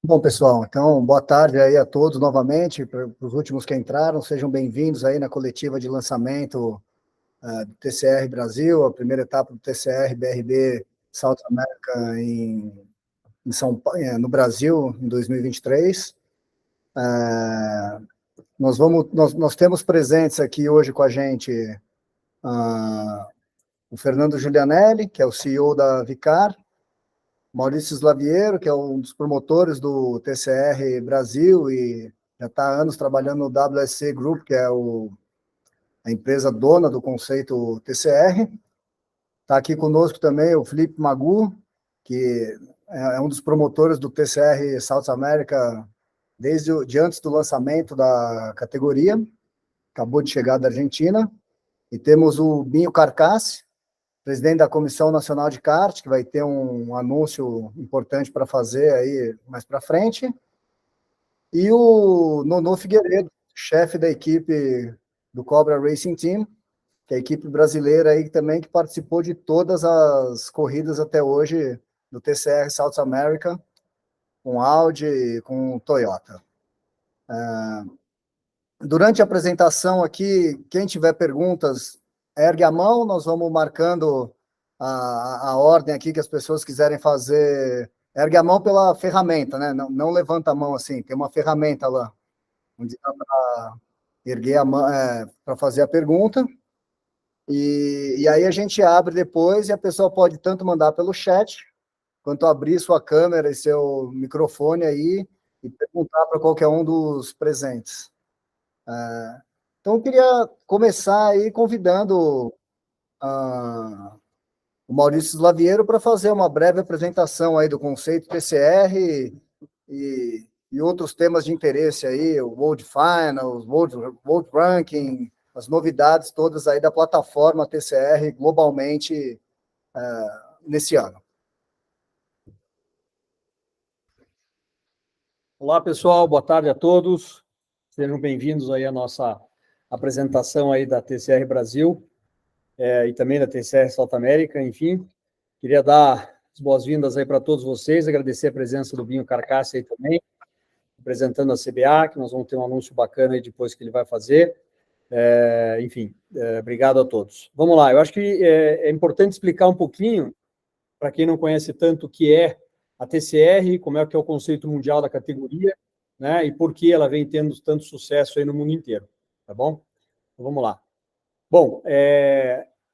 Bom, pessoal, então, boa tarde aí a todos novamente, para os últimos que entraram, sejam bem-vindos aí na coletiva de lançamento do TCR Brasil, a primeira etapa do TCR BRB South America em no Brasil, em 2023. Nós temos presentes aqui hoje com a gente o Fernando Giulianelli, que é o CEO da Vicar, Maurício Slaviero, que é um dos promotores do TCR Brasil e já está há anos trabalhando no WSC Group, que é a empresa dona do conceito TCR. Está aqui conosco também o Felipe Magu, que é um dos promotores do TCR South America desde antes do lançamento da categoria, acabou de chegar da Argentina. E temos o Binho Carcassi, presidente da Comissão Nacional de Kart, que vai ter um anúncio importante para fazer aí mais para frente, e o Nono Figueiredo, chefe da equipe do Cobra Racing Team, que é a equipe brasileira aí também que participou de todas as corridas até hoje do TCR South America, com Audi e com Toyota. Durante a apresentação aqui, quem tiver perguntas, ergue a mão, nós vamos marcando a ordem aqui que as pessoas quiserem fazer. Ergue a mão pela ferramenta, né? Não levanta a mão assim, tem uma ferramenta lá, onde dá para erguer a mão para fazer a pergunta. E aí a gente abre depois e a pessoa pode tanto mandar pelo chat, quanto abrir sua câmera e seu microfone aí e perguntar para qualquer um dos presentes. Então, eu queria começar aí convidando o Maurício Slaviero para fazer uma breve apresentação aí do conceito TCR e outros temas de interesse aí, o World Finals, World Ranking, as novidades todas aí da plataforma TCR globalmente nesse ano. Olá, pessoal, boa tarde a todos. Sejam bem-vindos aí à nossa apresentação aí da TCR Brasil e também da TCR South America, enfim. Queria dar as boas-vindas aí para todos vocês, agradecer a presença do Binho Carcassi aí também, apresentando a CBA, que nós vamos ter um anúncio bacana aí depois que ele vai fazer. Obrigado a todos. Vamos lá, eu acho que é importante explicar um pouquinho, para quem não conhece tanto o que é a TCR, como é que é o conceito mundial da categoria, né, e por que ela vem tendo tanto sucesso aí no mundo inteiro, tá bom? Então, vamos lá. Bom,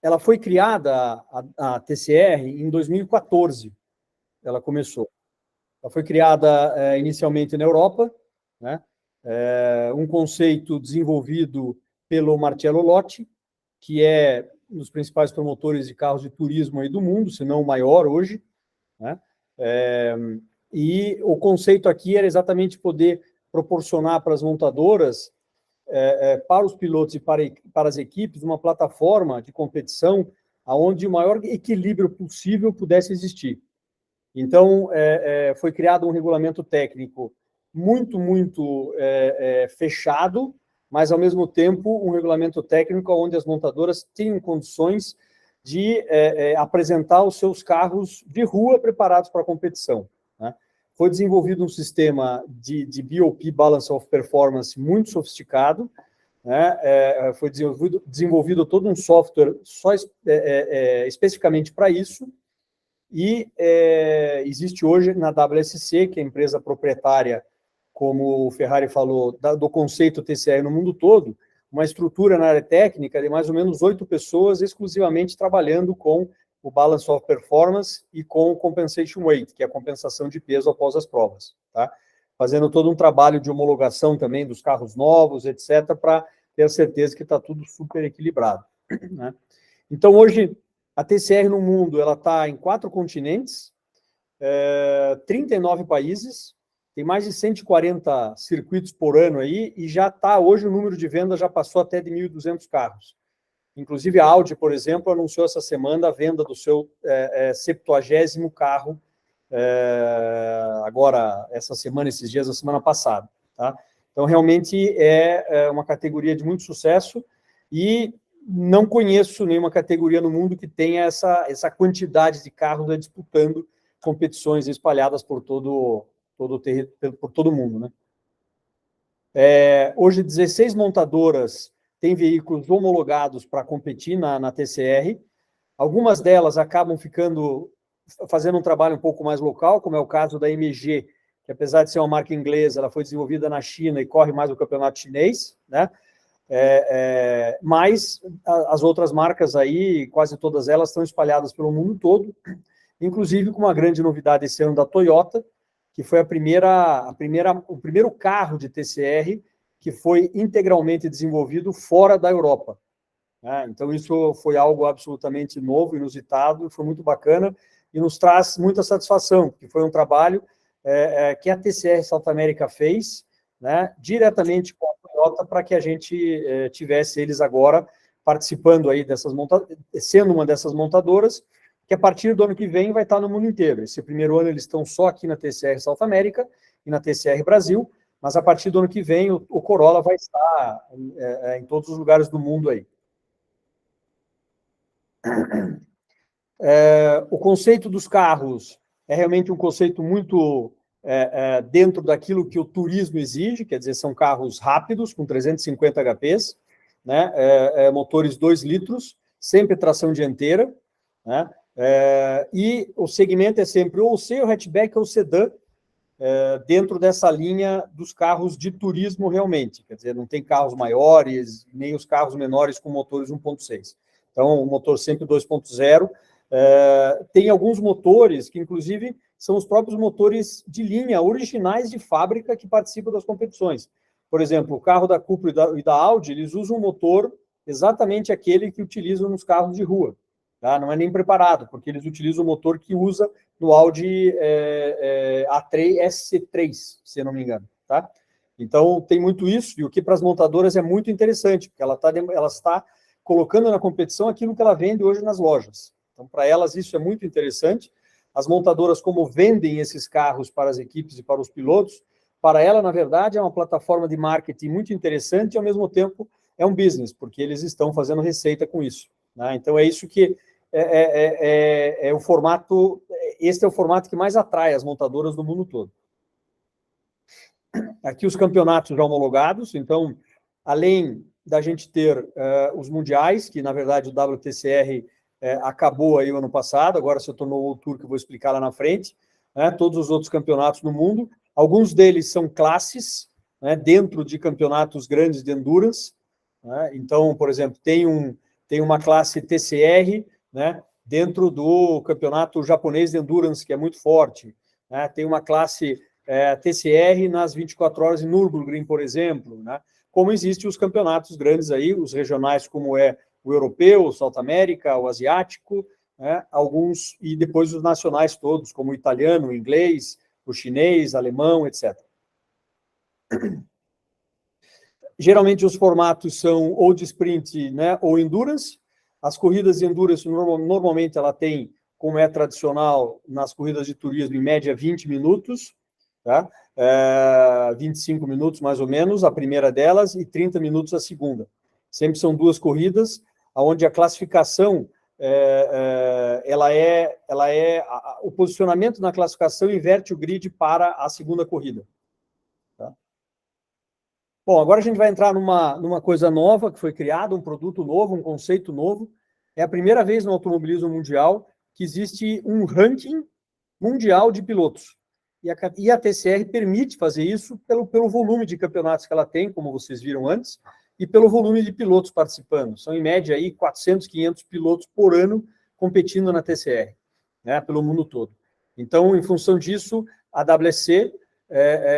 ela foi criada, a TCR, em 2014, ela começou. Ela foi criada inicialmente na Europa, né, um conceito desenvolvido pelo Marcello Lotti, que é um dos principais promotores de carros de turismo aí do mundo, se não o maior hoje, né? E o conceito aqui era exatamente poder proporcionar para as montadoras, para os pilotos e para as equipes, uma plataforma de competição onde o maior equilíbrio possível pudesse existir. Então, foi criado um regulamento técnico muito fechado, mas, ao mesmo tempo, um regulamento técnico onde as montadoras tenham condições de apresentar os seus carros de rua preparados para a competição, né? Foi desenvolvido um sistema de BOP, Balance of Performance, muito sofisticado, né? Foi desenvolvido todo um software só especificamente para isso, e existe hoje na WSC, que é a empresa proprietária, como o Ferrari falou, do conceito TCR no mundo todo, uma estrutura na área técnica de mais ou menos 8 pessoas exclusivamente trabalhando com o Balance of Performance e com o Compensation Weight, que é a compensação de peso após as provas, tá? Fazendo todo um trabalho de homologação também dos carros novos, etc., para ter a certeza que está tudo super equilibrado, né? Então, hoje, a TCR no mundo ela está em 4 continentes, 39 países, tem mais de 140 circuitos por ano aí, e já está, hoje o número de vendas já passou até de 1.200 carros. Inclusive a Audi, por exemplo, anunciou essa semana a venda do seu 70º carro, agora, essa semana, esses dias, a semana passada, tá? Então, realmente é uma categoria de muito sucesso, e não conheço nenhuma categoria no mundo que tenha essa quantidade de carros disputando competições espalhadas por todo por todo mundo, né? Hoje, 16 montadoras têm veículos homologados para competir na TCR. Algumas delas acabam fazendo um trabalho um pouco mais local, como é o caso da MG, que apesar de ser uma marca inglesa, ela foi desenvolvida na China e corre mais no campeonato chinês, né? Mas as outras marcas aí, quase todas elas, estão espalhadas pelo mundo todo, inclusive com uma grande novidade esse ano da Toyota, que foi o primeiro carro de TCR que foi integralmente desenvolvido fora da Europa. Então, isso foi algo absolutamente novo, inusitado, foi muito bacana e nos traz muita satisfação, porque foi um trabalho que a TCR South America fez, né, diretamente com a Toyota, para que a gente tivesse eles agora participando aí sendo uma dessas montadoras, que a partir do ano que vem vai estar no mundo inteiro. Esse primeiro ano eles estão só aqui na TCR South America e na TCR Brasil, mas a partir do ano que vem o Corolla vai estar em todos os lugares do mundo aí. O conceito dos carros é realmente um conceito muito dentro daquilo que o turismo exige, quer dizer, são carros rápidos, com 350 HPs, né, motores 2 litros, sempre tração dianteira, né, e o segmento é sempre ou o hatchback ou o sedã, dentro dessa linha dos carros de turismo realmente, quer dizer, não tem carros maiores, nem os carros menores com motores 1.6. Então, o motor sempre 2.0. Tem alguns motores que, inclusive, são os próprios motores de linha originais de fábrica que participam das competições. Por exemplo, o carro da Cupra e da Audi, eles usam um motor exatamente aquele que utilizam nos carros de rua. Tá? Não é nem preparado, porque eles utilizam o motor que usa no Audi A3 SC3, se eu não me engano. Tá? Então, tem muito isso, e o que para as montadoras é muito interessante, porque ela está colocando na competição aquilo que ela vende hoje nas lojas. Então, para elas, isso é muito interessante. As montadoras, como vendem esses carros para as equipes e para os pilotos, para ela, na verdade, é uma plataforma de marketing muito interessante e, ao mesmo tempo, é um business, porque eles estão fazendo receita com isso. Né? Então, é isso que é o formato, este é o formato que mais atrai as montadoras do mundo todo. Aqui os campeonatos já homologados, então, além da gente ter os mundiais, que, na verdade, o WTCR acabou aí o ano passado, agora se tornou o Tour, que eu vou explicar lá na frente, né, todos os outros campeonatos no mundo, alguns deles são classes, né, dentro de campeonatos grandes de endurance, né, então, por exemplo, tem uma classe TCR, né, dentro do campeonato japonês de endurance, que é muito forte, né, tem uma classe TCR nas 24 horas em Nürburgring, por exemplo, né, como existem os campeonatos grandes aí, os regionais, como é o europeu, o South América, o asiático, né, alguns, e depois os nacionais todos, como o italiano, o inglês, o chinês, alemão, etc. Geralmente os formatos são ou de sprint, né, ou endurance. As corridas de endurance, normalmente ela tem, como é tradicional nas corridas de turismo, em média 20 minutos, tá? 25 minutos mais ou menos, a primeira delas, e 30 minutos a segunda. Sempre são 2 corridas, onde a classificação, o posicionamento na classificação inverte o grid para a segunda corrida. Tá? Bom, agora a gente vai entrar numa coisa nova que foi criada, um produto novo, um conceito novo. É a primeira vez no automobilismo mundial que existe um ranking mundial de pilotos. E a TCR permite fazer isso pelo volume de campeonatos que ela tem, como vocês viram antes, e pelo volume de pilotos participando. São, em média, aí, 400, 500 pilotos por ano competindo na TCR, né, pelo mundo todo. Então, em função disso, a WSC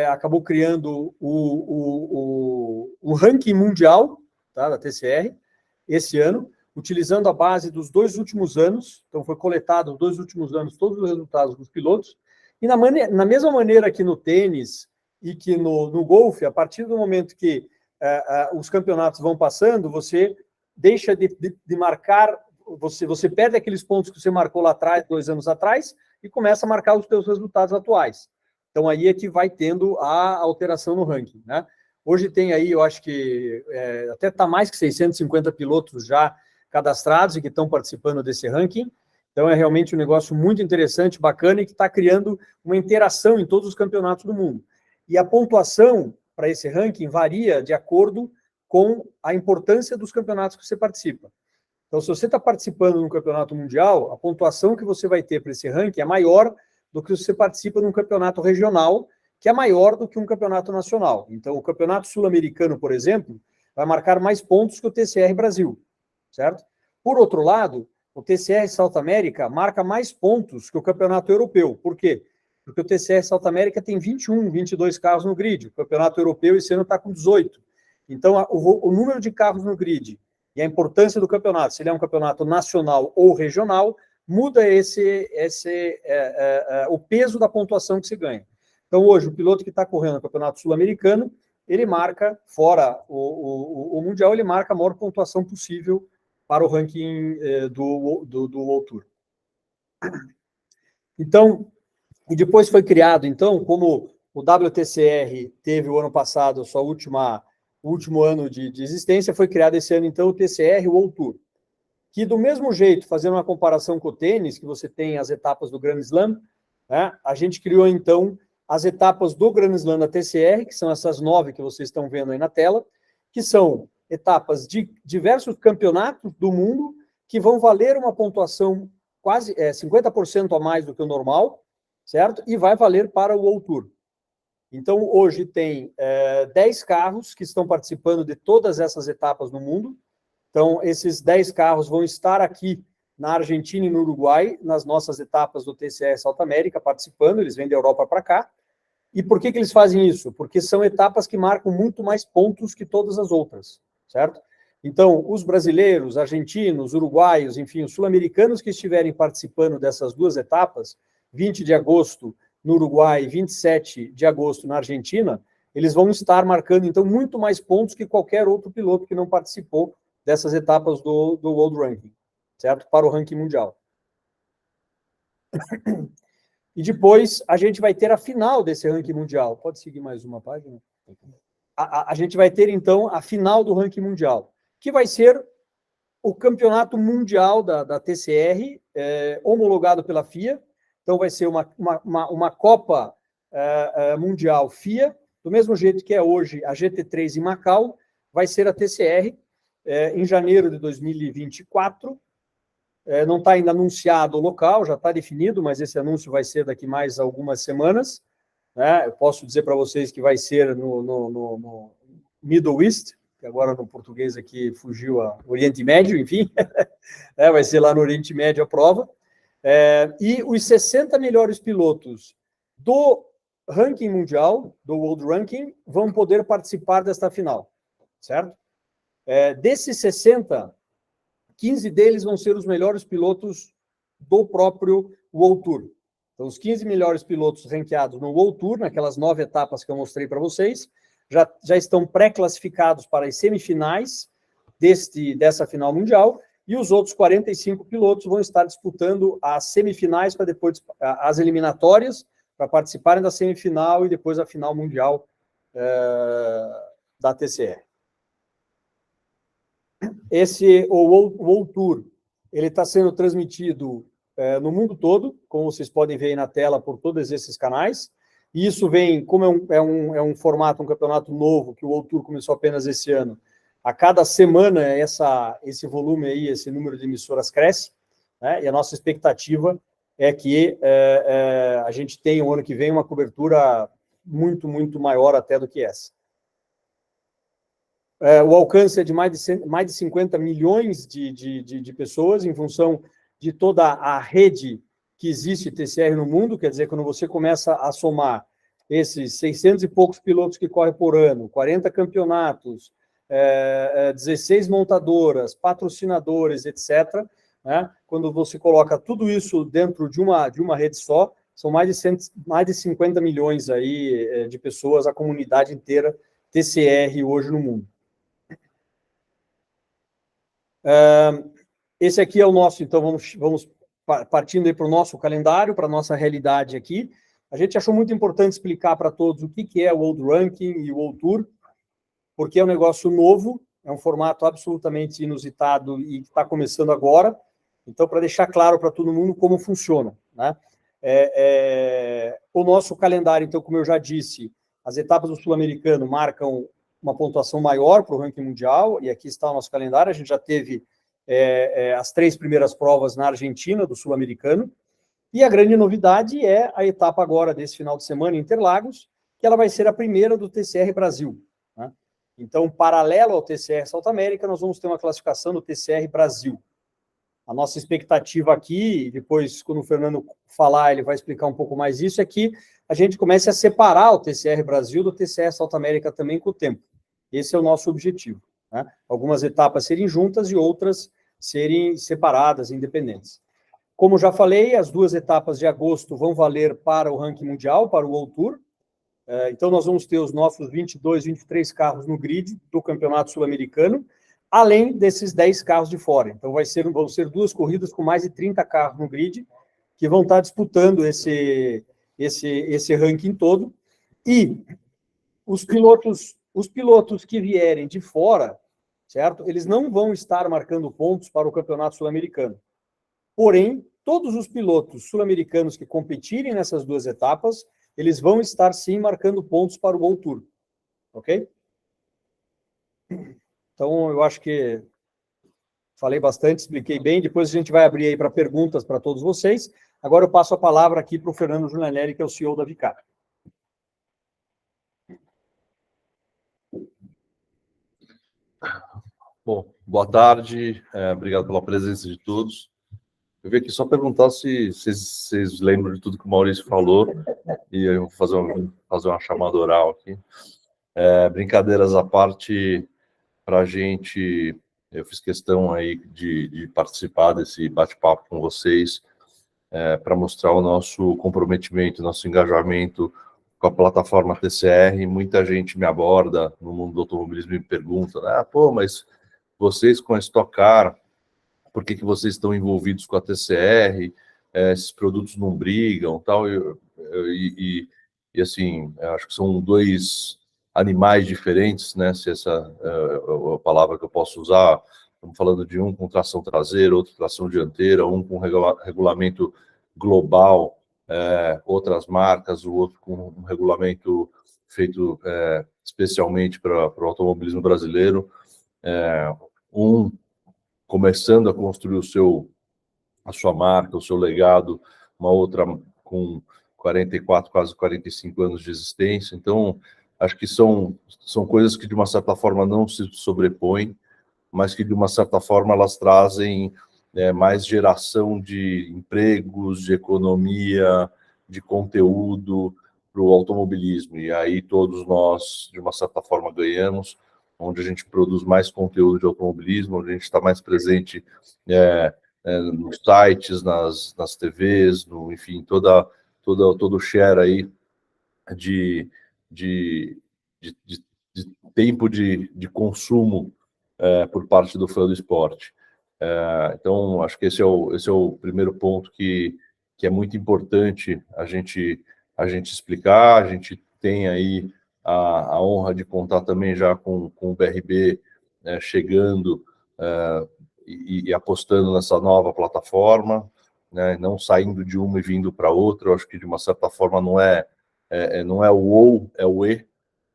acabou criando o ranking mundial, tá, da TCR esse ano, utilizando a base dos 2 últimos anos. Então, foi coletado nos 2 últimos anos todos os resultados dos pilotos. E na mesma maneira que no tênis e que no golfe, a partir do momento que os campeonatos vão passando, você deixa de marcar, você perde aqueles pontos que você marcou lá atrás, 2 anos atrás, e começa a marcar os seus resultados atuais. Então, aí é que vai tendo a alteração no ranking, né? Hoje tem aí, eu acho que até está mais que 650 pilotos já cadastrados e que estão participando desse ranking, Então, é realmente um negócio muito interessante, bacana, e que está criando uma interação em todos os campeonatos do mundo. E a pontuação para esse ranking varia de acordo com a importância dos campeonatos que você participa. Então, se você está participando de um campeonato mundial, a pontuação que você vai ter para esse ranking é maior do que se você participa de um campeonato regional, que é maior do que um campeonato nacional. Então, o campeonato sul-americano, por exemplo, vai marcar mais pontos que o TCR Brasil, certo? Por outro lado, o TCR South America marca mais pontos que o campeonato europeu. Por quê? Porque o TCR South America tem 21, 22 carros no grid. O campeonato europeu esse ano está com 18. Então, o número de carros no grid e a importância do campeonato, se ele é um campeonato nacional ou regional, muda o peso da pontuação que se ganha. Então, hoje, o piloto que está correndo no campeonato sul-americano, ele marca, fora o Mundial, ele marca a maior pontuação possível para o ranking do World Tour. Então, e depois foi criado, então, como o WTCR teve o ano passado a sua último ano de existência, foi criado esse ano, então, o TCR World Tour, que do mesmo jeito, fazendo uma comparação com o tênis, que você tem as etapas do Grand Slam, né, a gente criou, então, as etapas do Grand Slam da TCR, que são essas 9 que vocês estão vendo aí na tela, que são etapas de diversos campeonatos do mundo, que vão valer uma pontuação quase 50% a mais do que o normal, certo? E vai valer para o World Tour. Então, hoje tem 10 carros que estão participando de todas essas etapas no mundo. Então, esses 10 carros vão estar aqui na Argentina e no Uruguai, nas nossas etapas do TCR South America, participando, eles vêm da Europa para cá. E por que eles fazem isso? Porque são etapas que marcam muito mais pontos que todas as outras, certo? Então, os brasileiros, argentinos, uruguaios, enfim, os sul-americanos que estiverem participando dessas duas etapas, 20 de agosto no Uruguai e 27 de agosto na Argentina, eles vão estar marcando, então, muito mais pontos que qualquer outro piloto que não participou dessas etapas do World Ranking, certo? Para o ranking mundial. E depois a gente vai ter a final desse ranking mundial. Pode seguir mais uma página? A gente vai ter, então, a final do ranking mundial, que vai ser o campeonato mundial da TCR, homologado pela FIA. Então, vai ser uma Copa Mundial FIA, do mesmo jeito que é hoje a GT3 em Macau, vai ser a TCR em janeiro de 2024. Não está ainda anunciado o local, já está definido, mas esse anúncio vai ser daqui mais algumas semanas. Né? Eu posso dizer para vocês que vai ser no Middle East, que agora no português aqui fugiu a Oriente Médio, enfim, vai ser lá no Oriente Médio a prova. E os 60 melhores pilotos do ranking mundial, do World Ranking, vão poder participar desta final, certo? Desses 60, 15 deles vão ser os melhores pilotos do próprio World Tour. Então, os 15 melhores pilotos ranqueados no World Tour, naquelas 9 etapas que eu mostrei para vocês, já estão pré-classificados para as semifinais dessa final mundial, e os outros 45 pilotos vão estar disputando as semifinais para depois as eliminatórias, para participarem da semifinal e depois a final mundial da TCR. O World Tour, ele está sendo transmitido no mundo todo, como vocês podem ver aí na tela, por todos esses canais. E isso vem, como é um formato, um campeonato novo, que o World Tour começou apenas esse ano, a cada semana esse volume aí, esse número de emissoras cresce, né? E a nossa expectativa é que a gente tenha, o ano que vem, uma cobertura muito, muito maior até do que essa. O alcance é de mais de 50 milhões de pessoas, em função de toda a rede que existe TCR no mundo. Quer dizer, quando você começa a somar esses 600 e poucos pilotos que correm por ano, 40 campeonatos, 16 montadoras, patrocinadores, etc., né? Quando você coloca tudo isso dentro de uma rede só, são mais de 50 milhões aí, de pessoas, a comunidade inteira TCR hoje no mundo. Esse aqui é o nosso, então vamos partindo aí para o nosso calendário, para a nossa realidade aqui. A gente achou muito importante explicar para todos o que é o World Ranking e o World Tour, porque é um negócio novo, é um formato absolutamente inusitado e que está começando agora. Então, para deixar claro para todo mundo como funciona, né? O nosso calendário, então, como eu já disse, as etapas do Sul-Americano marcam uma pontuação maior para o ranking mundial, e aqui está o nosso calendário. A gente já teve as 3 primeiras provas na Argentina, do Sul-Americano, e a grande novidade é a etapa agora desse final de semana em Interlagos, que ela vai ser a primeira do TCR Brasil, né? Então, paralelo ao TCR South America, nós vamos ter uma classificação do TCR Brasil. A nossa expectativa aqui, depois, quando o Fernando falar, ele vai explicar um pouco mais isso, é que a gente comece a separar o TCR Brasil do TCR South America também com o tempo. Esse é o nosso objetivo, né? Algumas etapas serem juntas e outras serem separadas, independentes. Como já falei, as 2 etapas de agosto vão valer para o ranking mundial, para o World Tour. Então, nós vamos ter os nossos 22, 23 carros no grid do Campeonato Sul-Americano, além desses 10 carros de fora. Então, vão ser 2 corridas com mais de 30 carros no grid, que vão estar disputando esse ranking todo. E os pilotos que vierem de fora, certo? Eles não vão estar marcando pontos para o Campeonato Sul-Americano. Porém, todos os pilotos sul-americanos que competirem nessas 2 etapas, eles vão estar, sim, marcando pontos para o World Tour. Ok? Então, eu acho que falei bastante, expliquei bem. Depois a gente vai abrir aí para perguntas para todos vocês. Agora eu passo a palavra aqui para o Fernando Giulianelli, que é o CEO da Vicar. Bom, boa tarde, obrigado pela presença de todos. Eu vim aqui só perguntar se vocês lembram de tudo que o Maurício falou, e eu vou fazer uma chamada oral aqui. Brincadeiras à parte, para a gente, eu fiz questão aí de participar desse bate-papo com vocês, para mostrar o nosso comprometimento, nosso engajamento com a plataforma TCR. Muita gente me aborda no mundo do automobilismo e me pergunta, mas vocês com a Stock Car, por que vocês estão envolvidos com a TCR? Esses produtos não brigam, tal. E assim, acho que são 2 animais diferentes, né? Se essa é a palavra que eu posso usar. Estamos falando de um com tração traseira, outro tração dianteira, um com regulamento global, outras marcas, o outro com um regulamento feito especialmente para o automobilismo brasileiro. Um começando a construir a sua marca, o seu legado, uma outra com 44, quase 45 anos de existência. Então, acho que são coisas que, de uma certa forma, não se sobrepõem, mas que, de uma certa forma, elas trazem mais geração de empregos, de economia, de conteúdo para o automobilismo. E aí todos nós, de uma certa forma, ganhamos, onde a gente produz mais conteúdo de automobilismo, onde a gente está mais presente nos sites, nas TVs, enfim, todo o share aí de tempo de consumo por parte do fã do esporte. Então, acho que esse é o primeiro ponto que é muito importante a gente explicar. A gente tem aí a honra de contar também já com o BRB chegando e apostando nessa nova plataforma, né, não saindo de uma e vindo para outra. Eu acho que, de uma certa forma, não é o ou, é o e,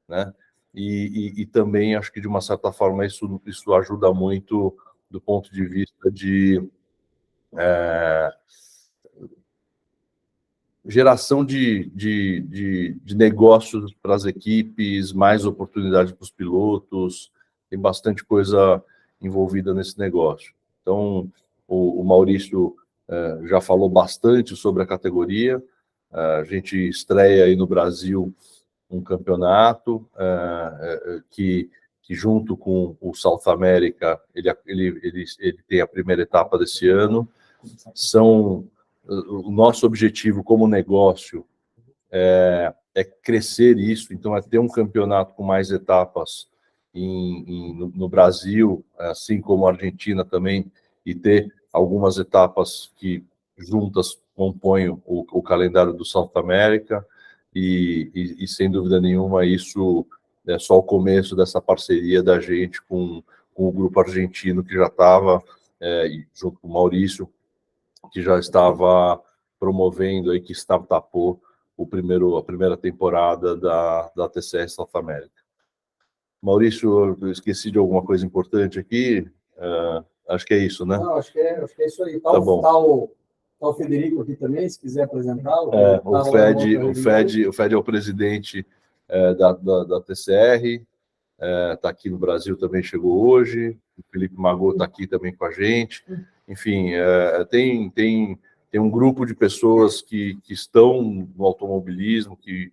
né? E também acho que, de uma certa forma, isso ajuda muito do ponto de vista de geração de negócios para as equipes, mais oportunidade para os pilotos. Tem bastante coisa envolvida nesse negócio. Então, o Maurício já falou bastante sobre a categoria. A gente estreia aí no Brasil um campeonato que junto com o South America, ele tem a primeira etapa desse ano. O nosso objetivo como negócio é crescer isso, então é ter um campeonato com mais etapas no Brasil, assim como a Argentina também, e ter algumas etapas que juntas compõem o calendário do South America, e sem dúvida nenhuma isso é só o começo dessa parceria da gente com o grupo argentino, que já estava, junto com o Maurício, que já estava promovendo aí, que startupou a primeira temporada da TCR South America. Maurício, eu esqueci de alguma coisa importante aqui? Acho que é isso, né? Não, acho que é isso aí. Tá bom. Tá o Federico aqui também, se quiser apresentá-lo. O Fed é o presidente da TCR, está aqui no Brasil, também chegou hoje. O Felipe Magô está aqui também com a gente. Enfim, tem um grupo de pessoas que estão no automobilismo, que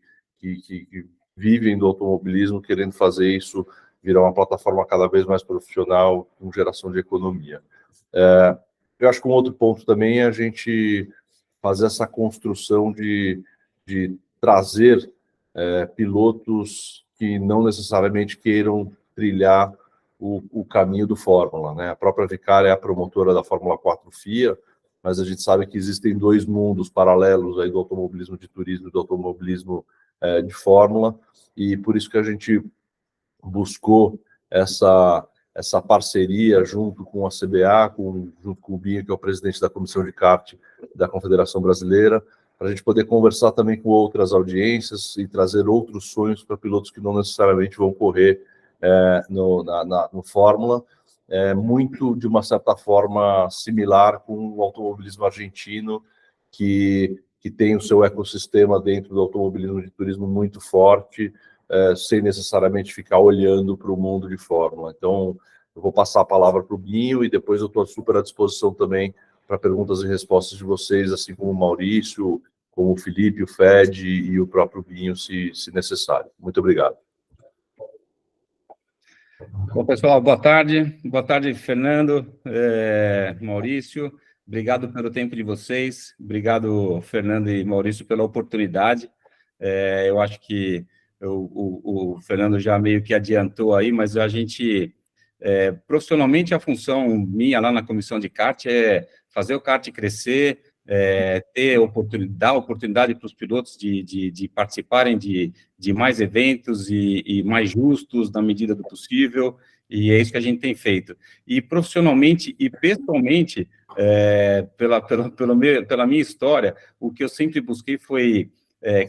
vivem do automobilismo, querendo fazer isso virar uma plataforma cada vez mais profissional, com geração de economia. Eu acho que um outro ponto também é a gente fazer essa construção de trazer pilotos que não necessariamente queiram trilhar o caminho do Fórmula, né? A própria Vicar é a promotora da Fórmula 4 FIA, mas a gente sabe que existem dois mundos paralelos aí do automobilismo de turismo e do automobilismo de Fórmula, e por isso que a gente buscou essa parceria junto com a CBA, junto com o Binho, que é o presidente da Comissão de Kart da Confederação Brasileira, para a gente poder conversar também com outras audiências e trazer outros sonhos para pilotos que não necessariamente vão correr no Fórmula, muito de uma certa forma similar com o automobilismo argentino, que tem o seu ecossistema dentro do automobilismo de turismo muito forte, sem necessariamente ficar olhando para o mundo de Fórmula. Então, eu vou passar a palavra para o Binho e depois eu estou super à disposição também para perguntas e respostas de vocês, assim como o Maurício, como o Felipe, o Fed e o próprio Binho, se necessário. Muito obrigado. Bom, pessoal, boa tarde. Boa tarde, Fernando, Maurício. Obrigado pelo tempo de vocês. Obrigado, Fernando e Maurício, pela oportunidade. Eu acho que o Fernando já meio que adiantou aí, mas a gente, profissionalmente, a função minha lá na comissão de kart é fazer o kart crescer, dar oportunidade para os pilotos de participarem de mais eventos e mais justos na medida do possível, e é isso que a gente tem feito. E profissionalmente e pessoalmente, pela minha história, o que eu sempre busquei foi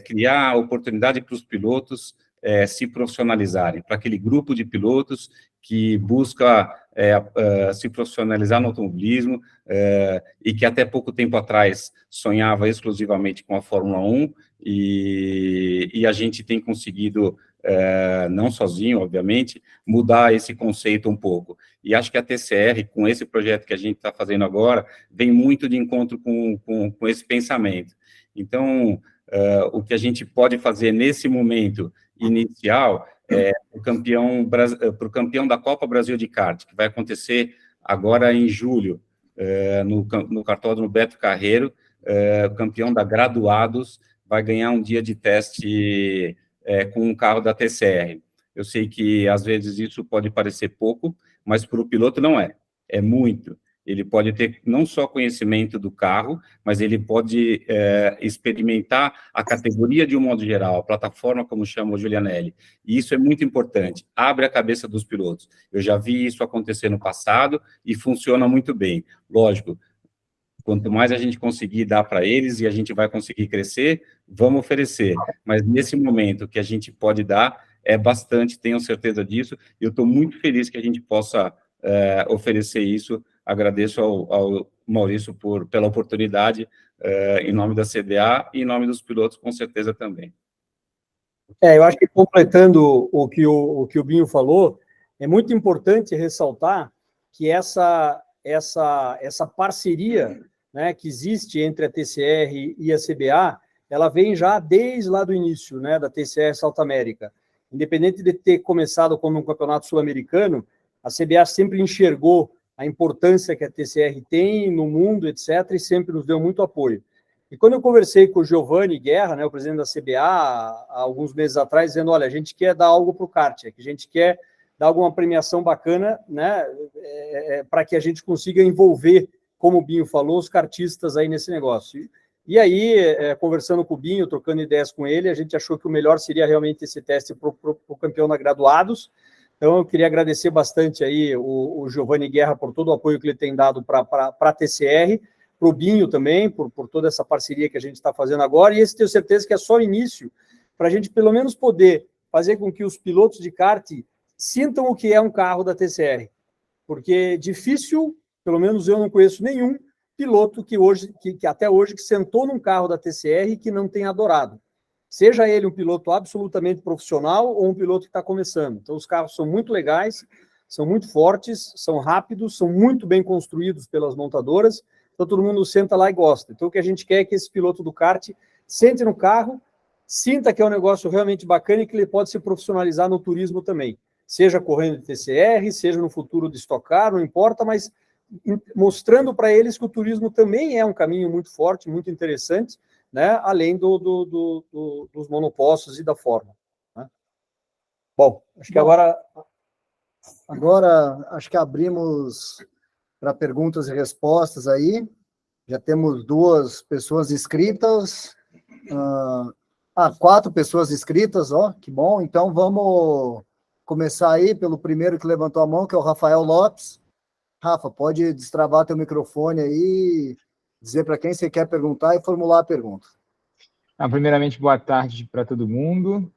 criar oportunidade para os pilotos se profissionalizarem, para aquele grupo de pilotos que busca se profissionalizar no automobilismo e que até pouco tempo atrás sonhava exclusivamente com a Fórmula 1 e a gente tem conseguido, não sozinho, obviamente, mudar esse conceito um pouco. E acho que a TCR, com esse projeto que a gente está fazendo agora, vem muito de encontro com esse pensamento. Então, o que a gente pode fazer nesse momento inicial para o campeão da Copa Brasil de Kart, que vai acontecer agora em julho, no cartódromo Beto Carreiro, o campeão da Graduados vai ganhar um dia de teste com um carro da TCR. Eu sei que, às vezes, isso pode parecer pouco, mas para o piloto não é muito. Ele pode ter não só conhecimento do carro, mas ele pode experimentar a categoria de um modo geral, a plataforma, como chama o Giulianelli. E isso é muito importante, abre a cabeça dos pilotos. Eu já vi isso acontecer no passado e funciona muito bem. Lógico, quanto mais a gente conseguir dar para eles e a gente vai conseguir crescer, vamos oferecer. Mas nesse momento que a gente pode dar, é bastante, tenho certeza disso, e eu estou muito feliz que a gente possa oferecer isso. Agradeço ao Maurício pela oportunidade, em nome da CBA e em nome dos pilotos, com certeza também. Eu acho que, completando o que o Binho falou, é muito importante ressaltar que essa parceria, né, que existe entre a TCR e a CBA, ela vem já desde lá do início, né, da TCR South America. Independente de ter começado como um campeonato sul-americano, a CBA sempre enxergou a importância que a TCR tem no mundo, etc., e sempre nos deu muito apoio. E quando eu conversei com o Giovanni Guerra, né, o presidente da CBA, há alguns meses atrás, dizendo, olha, a gente quer dar algo para o kart, que a gente quer dar alguma premiação bacana, né, para que a gente consiga envolver, como o Binho falou, os kartistas aí nesse negócio. E aí, conversando com o Binho, trocando ideias com ele, a gente achou que o melhor seria realmente esse teste para o campeão da Graduados. Então, eu queria agradecer bastante aí o Giovanni Guerra por todo o apoio que ele tem dado para a TCR, para o Binho também, por toda essa parceria que a gente está fazendo agora, e esse tenho certeza que é só o início, para a gente pelo menos poder fazer com que os pilotos de kart sintam o que é um carro da TCR, porque difícil, pelo menos eu não conheço nenhum piloto que até hoje que sentou num carro da TCR e que não tenha adorado. Seja ele um piloto absolutamente profissional ou um piloto que está começando. Então, os carros são muito legais, são muito fortes, são rápidos, são muito bem construídos pelas montadoras, então todo mundo senta lá e gosta. Então, o que a gente quer é que esse piloto do kart sente no carro, sinta que é um negócio realmente bacana e que ele pode se profissionalizar no turismo também. Seja correndo de TCR, seja no futuro de Stock Car, não importa, mas mostrando para eles que o turismo também é um caminho muito forte, muito interessante, né? Além dos monopostos e da forma. Né? Bom, acho que agora acho que abrimos para perguntas e respostas aí. Já temos 2 pessoas inscritas. 4 pessoas inscritas, ó, que bom. Então vamos começar aí pelo primeiro que levantou a mão, que é o Rafael Lopes. Rafa, pode destravar teu microfone aí, dizer para quem você quer perguntar e formular a pergunta. Primeiramente, boa tarde para todo mundo.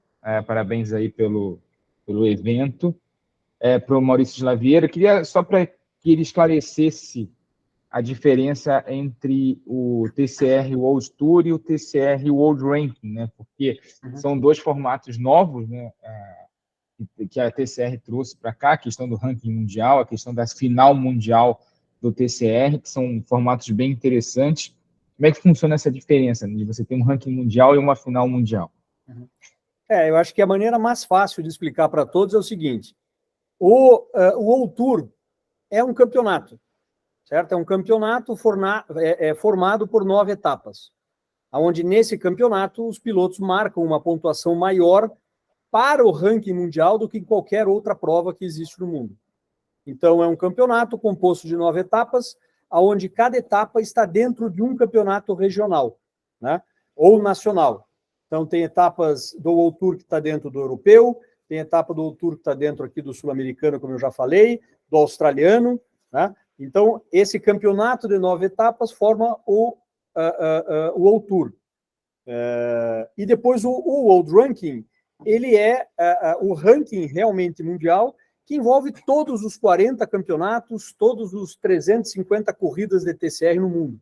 Parabéns aí pelo evento. Para o Maurício de Lavieira, queria só para que ele esclarecesse a diferença entre o TCR World Tour e o TCR World Ranking, né? Porque são 2 formatos novos, né? Que a TCR trouxe para cá, a questão do ranking mundial, a questão da final mundial do TCR, que são formatos bem interessantes. Como é que funciona essa diferença de você ter um ranking mundial e uma final mundial? Eu acho que a maneira mais fácil de explicar para todos é o seguinte: o World Tour é um campeonato, certo? É um campeonato formado por 9 etapas, onde nesse campeonato os pilotos marcam uma pontuação maior para o ranking mundial do que em qualquer outra prova que existe no mundo. Então, é um campeonato composto de 9 etapas, onde cada etapa está dentro de um campeonato regional, né? Ou nacional. Então, tem etapas do World Tour que está dentro do europeu, tem etapa do World Tour que está dentro aqui do sul-americano, como eu já falei, do australiano, né? Então, esse campeonato de 9 etapas forma o World Tour. E depois o World Ranking, ele é o ranking realmente mundial, que envolve todos os 40 campeonatos, todos os 350 corridas de TCR no mundo.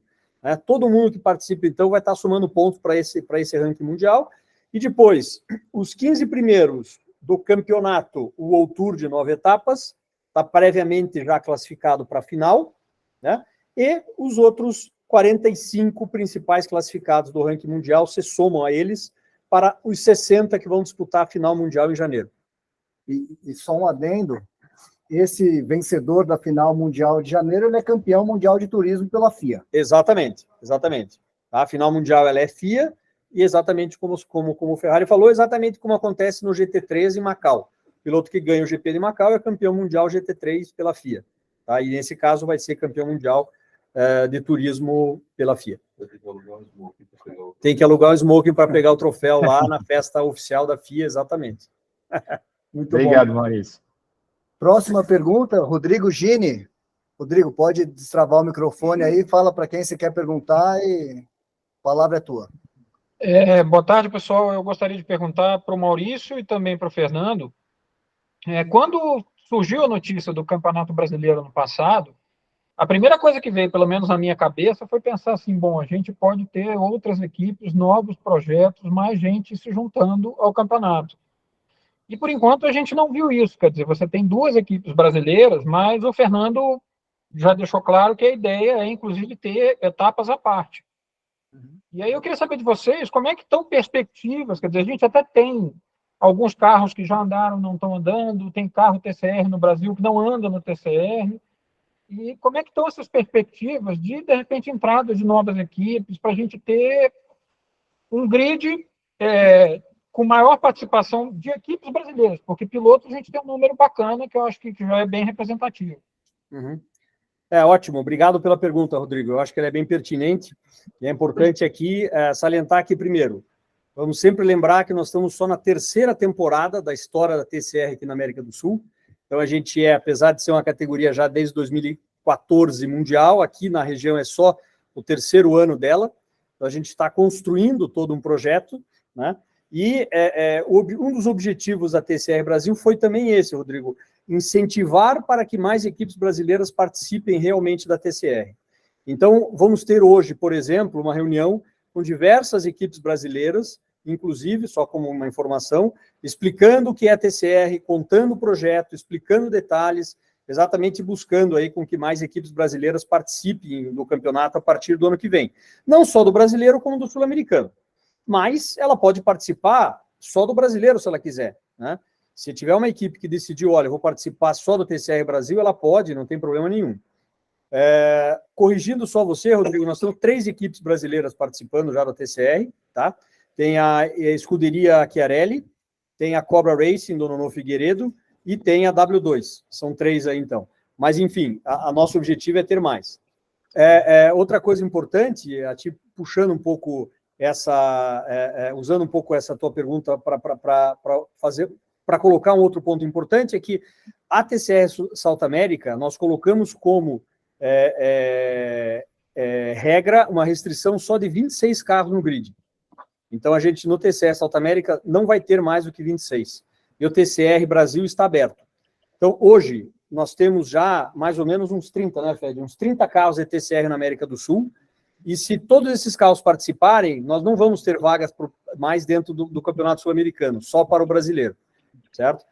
Todo mundo que participa, então, vai estar somando pontos para esse ranking mundial. E depois, os 15 primeiros do campeonato, o World Tour de 9 etapas, está previamente já classificado para a final, né? E os outros 45 principais classificados do ranking mundial se somam a eles para os 60 que vão disputar a final mundial em janeiro. E só um adendo, esse vencedor da final mundial de janeiro, ele é campeão mundial de turismo pela FIA. Exatamente. A final mundial ela é FIA, e exatamente como o Ferrari falou, exatamente como acontece no GT3 em Macau. O piloto que ganha o GP de Macau é campeão mundial GT3 pela FIA. Tá? E nesse caso vai ser campeão mundial de turismo pela FIA. Tem que alugar um smoking para pegar o troféu lá na festa oficial da FIA, exatamente. Muito Obrigado, bom. Maurício. Próxima pergunta, Rodrigo Gini. Rodrigo, pode destravar o microfone aí, fala para quem você quer perguntar e a palavra é tua. Boa tarde, pessoal. Eu gostaria de perguntar para o Maurício e também para o Fernando. Quando surgiu a notícia do Campeonato Brasileiro no passado, a primeira coisa que veio, pelo menos na minha cabeça, foi pensar assim, bom, a gente pode ter outras equipes, novos projetos, mais gente se juntando ao campeonato. E, por enquanto, a gente não viu isso. Quer dizer, você tem 2 equipes brasileiras, mas o Fernando já deixou claro que a ideia é, inclusive, ter etapas à parte. E aí eu queria saber de vocês, como é que estão perspectivas? Quer dizer, a gente até tem alguns carros que já andaram, não estão andando, tem carro TCR no Brasil que não anda no TCR. E como é que estão essas perspectivas de repente, entrada de novas equipes, para a gente ter um grid com maior participação de equipes brasileiras, porque pilotos a gente tem um número bacana, que eu acho que já é bem representativo. Uhum. Ótimo, obrigado pela pergunta, Rodrigo. Eu acho que ela é bem pertinente, e é importante aqui salientar aqui primeiro. Vamos sempre lembrar que nós estamos só na 3ª temporada da história da TCR aqui na América do Sul. Então, a gente apesar de ser uma categoria já desde 2014 mundial, aqui na região é só o terceiro ano dela, então a gente está construindo todo um projeto, né? E um dos objetivos da TCR Brasil foi também esse, Rodrigo, incentivar para que mais equipes brasileiras participem realmente da TCR. Então, vamos ter hoje, por exemplo, uma reunião com diversas equipes brasileiras, inclusive, só como uma informação, explicando o que é a TCR, contando o projeto, explicando detalhes, exatamente buscando aí com que mais equipes brasileiras participem do campeonato a partir do ano que vem. Não só do brasileiro, como do sul-americano. Mas ela pode participar só do brasileiro, se ela quiser, né? Se tiver uma equipe que decidiu, olha, eu vou participar só do TCR Brasil, ela pode, não tem problema nenhum. Corrigindo só você, Rodrigo, nós temos 3 equipes brasileiras participando já da TCR, tá? Tem a Escuderia Chiarelli, tem a Cobra Racing, do Nono Figueiredo, e tem a W2. São 3 aí, então. Mas, enfim, a nosso objetivo é ter mais. Outra coisa importante, puxando um pouco usando um pouco essa tua pergunta para colocar um outro ponto importante, é que a TCR South America, nós colocamos como regra uma restrição só de 26 carros no grid. Então, a gente, no TCR South America, não vai ter mais do que 26. E o TCR Brasil está aberto. Então, hoje, nós temos já mais ou menos uns 30, né, Fed? Uns 30 carros de TCR na América do Sul. E se todos esses carros participarem, nós não vamos ter vagas mais dentro do Campeonato Sul-Americano, só para o brasileiro, certo?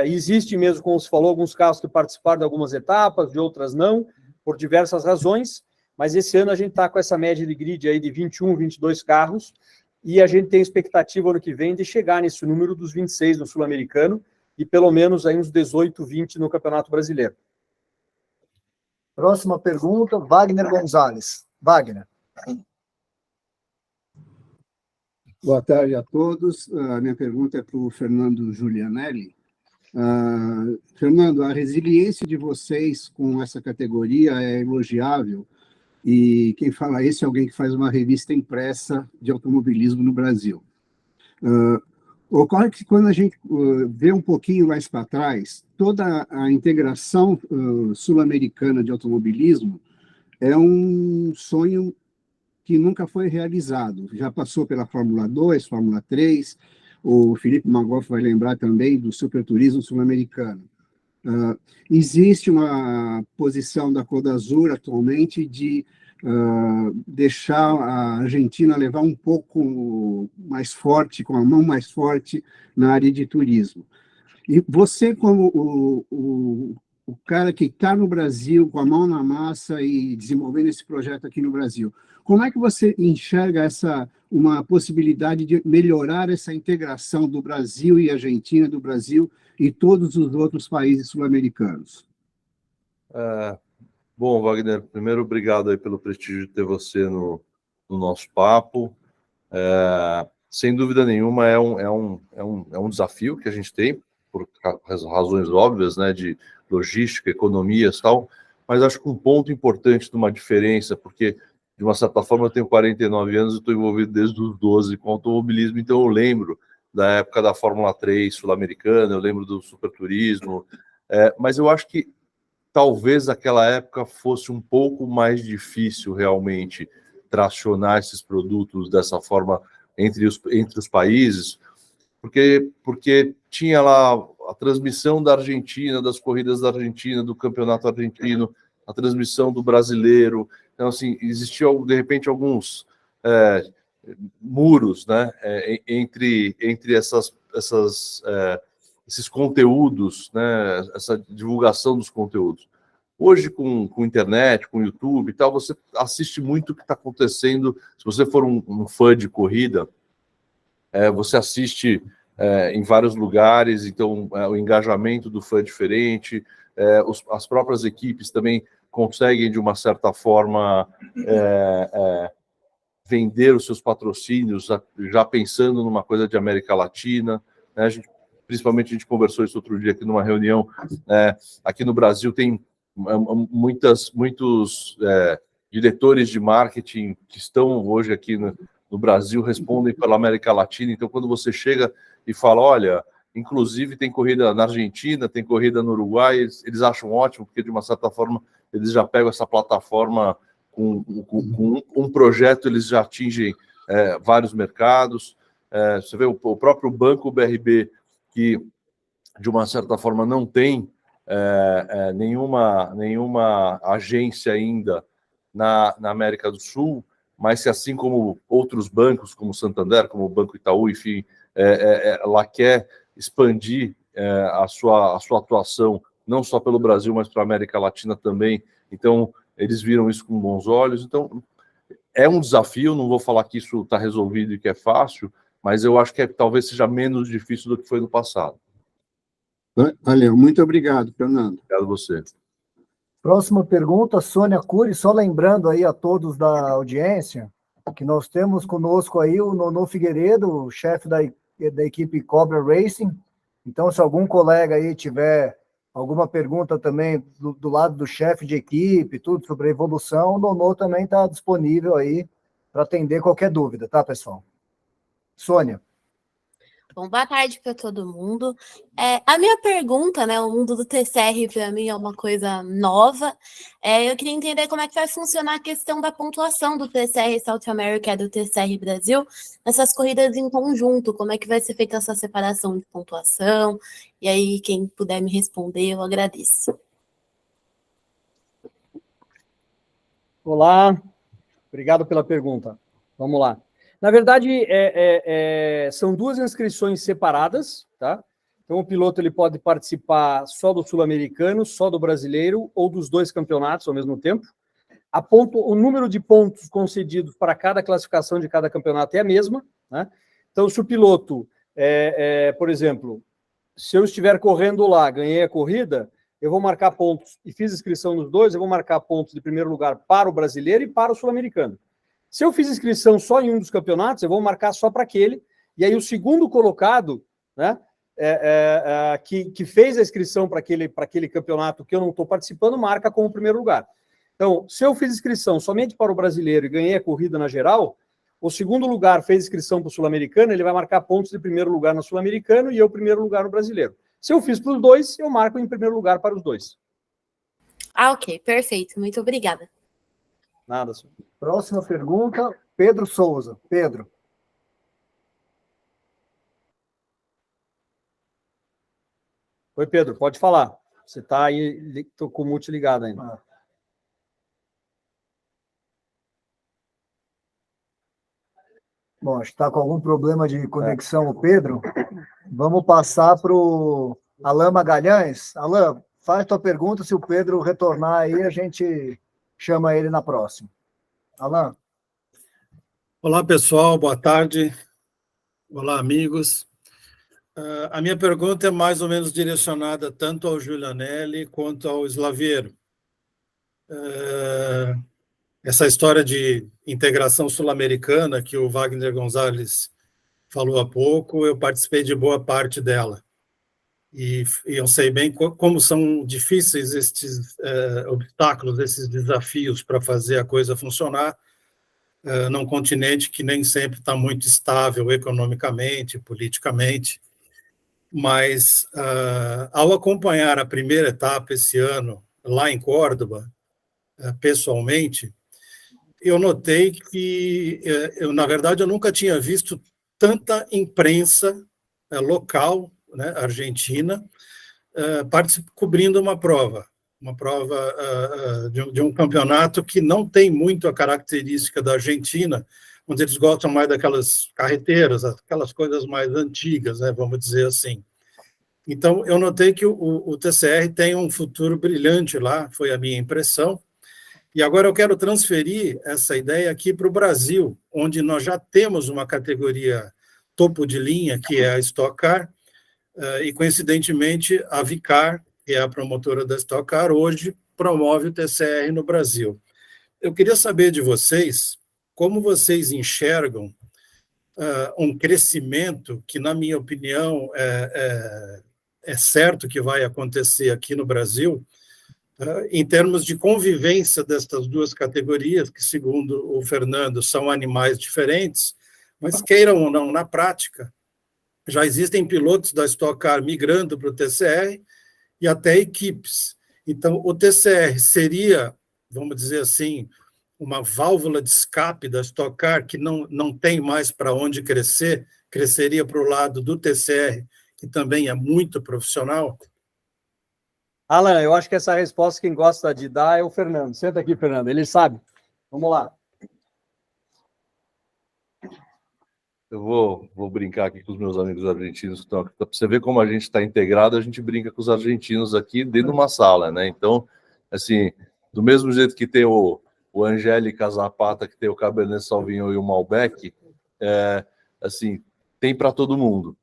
Existe mesmo, como você falou, alguns carros que participaram de algumas etapas, de outras não, por diversas razões, mas esse ano a gente está com essa média de grid aí de 21, 22 carros, e a gente tem expectativa ano que vem de chegar nesse número dos 26 no Sul-Americano, e pelo menos aí uns 18, 20 no Campeonato Brasileiro. Próxima pergunta, Wagner Gonzalez. Wagner. Boa tarde a todos. A minha pergunta é para o Fernando Giulianelli. Fernando, a resiliência de vocês com essa categoria é elogiável, e quem fala isso é alguém que faz uma revista impressa de automobilismo no Brasil. Ocorre que quando a gente vê um pouquinho mais para trás, toda a integração sul-americana de automobilismo é um sonho que nunca foi realizado. Já passou pela Fórmula 2, Fórmula 3, o Felipe Magoff vai lembrar também do Superturismo sul-americano. Existe uma posição da Codazur atualmente de deixar a Argentina levar um pouco mais forte, com a mão mais forte na área de turismo. E você, como o cara que está no Brasil, com a mão na massa e desenvolvendo esse projeto aqui no Brasil, como é que você enxerga uma possibilidade de melhorar essa integração do Brasil e Argentina, do Brasil e todos os outros países sul-americanos? Bom, Wagner, primeiro, obrigado aí pelo prestígio de ter você no nosso papo. Sem dúvida nenhuma, é um desafio que a gente tem, por razões óbvias, né, de logística, economias e tal, mas acho que um ponto importante de uma diferença, porque, de uma certa forma, eu tenho 49 anos e estou envolvido desde os 12 com automobilismo, então eu lembro da época da Fórmula 3 sul-americana, eu lembro do Superturismo, mas eu acho que talvez aquela época fosse um pouco mais difícil realmente tracionar esses produtos dessa forma entre os países, porque tinha lá a transmissão da Argentina, das corridas da Argentina, do campeonato argentino, a transmissão do brasileiro. Então, assim, existiam, de repente, alguns muros, né, entre esses conteúdos, né, essa divulgação dos conteúdos. Hoje, com internet, com YouTube e tal, você assiste muito o que está acontecendo. Se você for um fã de corrida, você assiste em vários lugares, então o engajamento do fã é diferente, as próprias equipes também conseguem, de uma certa forma, vender os seus patrocínios, já pensando numa coisa de América Latina, né? Principalmente a gente conversou isso outro dia aqui numa reunião, aqui no Brasil tem muitos diretores de marketing que estão hoje aqui no Brasil, respondem pela América Latina. Então, quando você chega e fala, olha, inclusive tem corrida na Argentina, tem corrida no Uruguai, eles acham ótimo, porque de uma certa forma eles já pegam essa plataforma com um projeto eles já atingem vários mercados. Você vê o próprio banco BRB, que de uma certa forma não tem nenhuma agência ainda na América do Sul, mas que, assim como outros bancos, como o Santander, como o Banco Itaú, enfim, ela quer expandir a sua atuação não só pelo Brasil, mas para a América Latina também. Então, eles viram isso com bons olhos. Então, é um desafio, não vou falar que isso está resolvido e que é fácil, mas eu acho que talvez seja menos difícil do que foi no passado. Valeu, muito obrigado, Fernando. Obrigado a você. Próxima pergunta, Sônia Cury, só lembrando aí a todos da audiência, que nós temos conosco aí o Nono Figueiredo, o chefe da equipe Cobra Racing. Então, se algum colega aí tiver alguma pergunta também do lado do chefe de equipe, tudo sobre a evolução, o Nono também está disponível aí para atender qualquer dúvida, tá, pessoal? Sônia. Bom, boa tarde para todo mundo. A minha pergunta, né, o mundo do TCR para mim é uma coisa nova. Eu queria entender como é que vai funcionar a questão da pontuação do TCR South America e do TCR Brasil nessas corridas em conjunto. Como é que vai ser feita essa separação de pontuação? E aí, quem puder me responder, eu agradeço. Olá, obrigado pela pergunta. Vamos lá. Na verdade, são duas inscrições separadas, tá? Então, o piloto ele pode participar só do sul-americano, só do brasileiro, ou dos dois campeonatos ao mesmo tempo. O número de pontos concedidos para cada classificação de cada campeonato é a mesma, né? Então, se o piloto, por exemplo, se eu estiver correndo lá, ganhei a corrida, eu vou marcar pontos, e fiz inscrição nos dois, eu vou marcar pontos de primeiro lugar para o brasileiro e para o sul-americano. Se eu fiz inscrição só em um dos campeonatos, eu vou marcar só para aquele, e aí o segundo colocado, né, que fez a inscrição para aquele campeonato que eu não estou participando, marca como primeiro lugar. Então, se eu fiz inscrição somente para o brasileiro e ganhei a corrida na geral, o segundo lugar fez inscrição para o sul-americano, ele vai marcar pontos de primeiro lugar no sul-americano e eu primeiro lugar no brasileiro. Se eu fiz para os dois, eu marco em primeiro lugar para os dois. Ok, perfeito. Muito obrigada. Nada, senhor. Próxima pergunta, Pedro Souza. Pedro. Oi, Pedro, pode falar. Você está aí, estou com o mute ligado ainda. Bom, acho que está com algum problema de conexão o Pedro. Vamos passar para o Alain Magalhães. Alain, faz tua pergunta, se o Pedro retornar aí, a gente chama ele na próxima. Alain. Olá, pessoal, boa tarde. Olá, amigos. A minha pergunta é mais ou menos direcionada tanto ao Giulianelli quanto ao Slaviero. Essa história de integração sul-americana que o Wagner Gonzalez falou há pouco, eu participei de boa parte dela. E eu sei bem como são difíceis estes obstáculos, esses desafios para fazer a coisa funcionar num continente que nem sempre está muito estável economicamente, politicamente. Mas, ao acompanhar a primeira etapa esse ano, lá em Córdoba, pessoalmente, eu notei que, na verdade, eu nunca tinha visto tanta imprensa local, né, argentina, cobrindo uma prova de um campeonato que não tem muito a característica da Argentina, onde eles gostam mais daquelas carreteiras, aquelas coisas mais antigas, né, vamos dizer assim. Então, eu notei que o TCR tem um futuro brilhante lá, foi a minha impressão, e agora eu quero transferir essa ideia aqui para o Brasil, onde nós já temos uma categoria topo de linha, que é a Stock Car, e, coincidentemente, a Vicar, que é a promotora da Stock Car, hoje promove o TCR no Brasil. Eu queria saber de vocês como vocês enxergam um crescimento que, na minha opinião, é certo que vai acontecer aqui no Brasil, em termos de convivência destas duas categorias, que, segundo o Fernando, são animais diferentes, mas, queiram ou não, na prática, já existem pilotos da Stock Car migrando para o TCR e até equipes. Então, o TCR seria, vamos dizer assim, uma válvula de escape da Stock Car que não tem mais para onde crescer, cresceria para o lado do TCR, que também é muito profissional? Alan, eu acho que essa resposta quem gosta de dar é o Fernando. Senta aqui, Fernando, ele sabe. Vamos lá. Eu vou brincar aqui com os meus amigos argentinos que estão aqui. Para você ver como a gente está integrado, a gente brinca com os argentinos aqui dentro de uma sala, né? Então, assim, do mesmo jeito que tem o Angélica Zapata, que tem o Cabernet Sauvignon e o Malbec, assim, tem para todo mundo.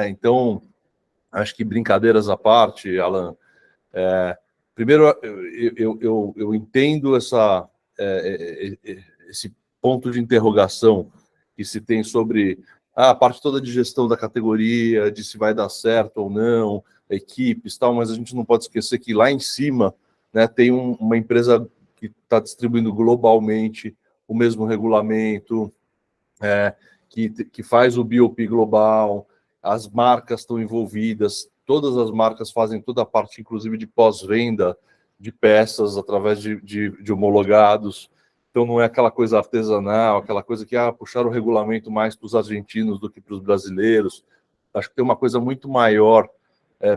Então, acho que brincadeiras à parte, Alan, primeiro, eu entendo esse ponto de interrogação que se tem sobre a parte toda de gestão da categoria, de se vai dar certo ou não, equipes e tal, mas a gente não pode esquecer que lá em cima, né, tem uma empresa que está distribuindo globalmente o mesmo regulamento, que faz o BOP global, as marcas estão envolvidas, todas as marcas fazem toda a parte, inclusive, de pós-venda de peças através de homologados. Então, não é aquela coisa artesanal, aquela coisa que puxaram o regulamento mais para os argentinos do que para os brasileiros. Acho que tem uma coisa muito maior